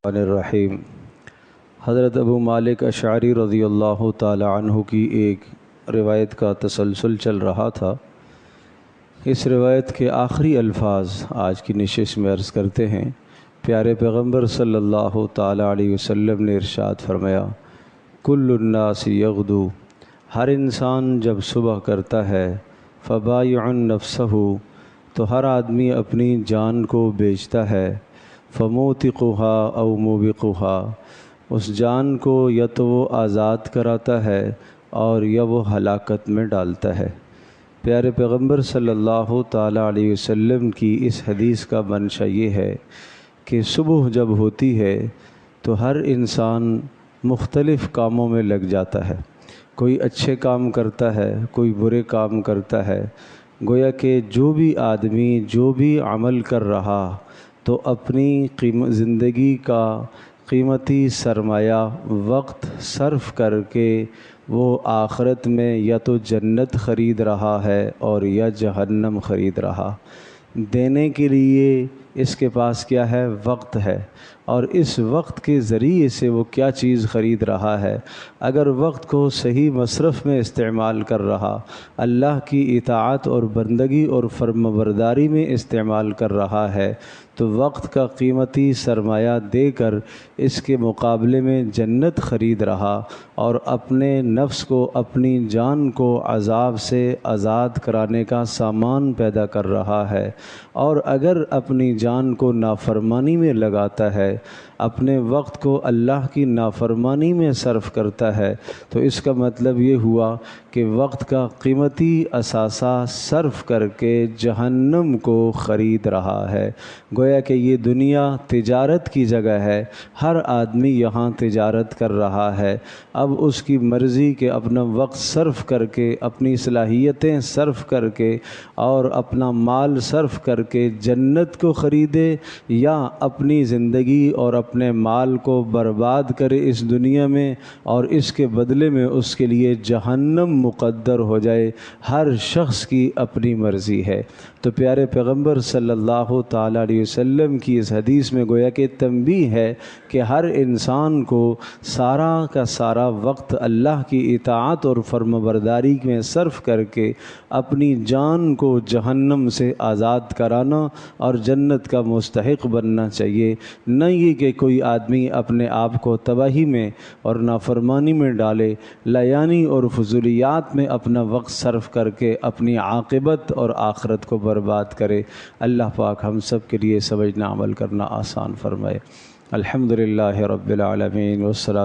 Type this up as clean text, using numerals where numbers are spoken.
الرحیم۔ حضرت ابو مالک اشعری رضی اللہ تعالی عنہ کی ایک روایت کا تسلسل چل رہا تھا۔ اس روایت کے آخری الفاظ آج کی نشست میں عرض کرتے ہیں۔ پیارے پیغمبر صلی اللہ تعالی علیہ وسلم نے ارشاد فرمایا، کل الناس یغدو، ہر انسان جب صبح کرتا ہے، فبایع نفسہ، تو ہر آدمی اپنی جان کو بیچتا ہے، فموتقها او موبقها، اس جان کو یا تو وہ آزاد کراتا ہے اور یا وہ ہلاکت میں ڈالتا ہے۔ پیارے پیغمبر صلی اللہ تعالی علیہ وسلم کی اس حدیث کا منشا یہ ہے کہ صبح جب ہوتی ہے تو ہر انسان مختلف کاموں میں لگ جاتا ہے، کوئی اچھے کام کرتا ہے، کوئی برے کام کرتا ہے۔ گویا کہ جو بھی آدمی جو بھی عمل کر رہا تو اپنی زندگی کا قیمتی سرمایہ وقت صرف کر کے وہ آخرت میں یا تو جنت خرید رہا ہے اور یا جہنم خرید رہا۔ دینے کے لیے اس کے پاس کیا ہے؟ وقت ہے، اور اس وقت کے ذریعے سے وہ کیا چیز خرید رہا ہے۔ اگر وقت کو صحیح مصرف میں استعمال کر رہا، اللہ کی اطاعت اور بندگی اور فرمانبرداری میں استعمال کر رہا ہے، تو وقت کا قیمتی سرمایہ دے کر اس کے مقابلے میں جنت خرید رہا اور اپنے نفس کو، اپنی جان کو عذاب سے آزاد کرانے کا سامان پیدا کر رہا ہے۔ اور اگر اپنی جان کو نافرمانی میں لگاتا ہے، اپنے وقت کو اللہ کی نافرمانی میں صرف کرتا ہے، تو اس کا مطلب یہ ہوا کہ وقت کا قیمتی اثاثہ صرف کر کے جہنم کو خرید رہا ہے۔ گویا کہ یہ دنیا تجارت کی جگہ ہے، ہر آدمی یہاں تجارت کر رہا ہے۔ اب اس کی مرضی کہ اپنا وقت صرف کر کے، اپنی صلاحیتیں صرف کر کے اور اپنا مال صرف کر کے جنت کو خریدے، یا اپنی زندگی اور اپنے مال کو برباد کرے اس دنیا میں اور اس کے بدلے میں اس کے لیے جہنم مقدر ہو جائے۔ ہر شخص کی اپنی مرضی ہے۔ تو پیارے پیغمبر صلی اللہ تعالی علیہ وسلم کی اس حدیث میں گویا کہ تنبیہ ہے کہ ہر انسان کو سارا کا سارا وقت اللہ کی اطاعت اور فرمانبرداری میں صرف کر کے اپنی جان کو جہنم سے آزاد کرانا اور جنت کا مستحق بننا چاہیے۔ نہ یہ کہ کوئی آدمی اپنے آپ کو تباہی میں اور نافرمانی میں ڈالے، لیانی اور فضولیات میں اپنا وقت صرف کر کے اپنی عاقبت اور آخرت کو برباد کرے۔ اللہ پاک ہم سب کے لیے سمجھنا، عمل کرنا آسان فرمائے۔ الحمدللہ رب العالمین والصلاۃ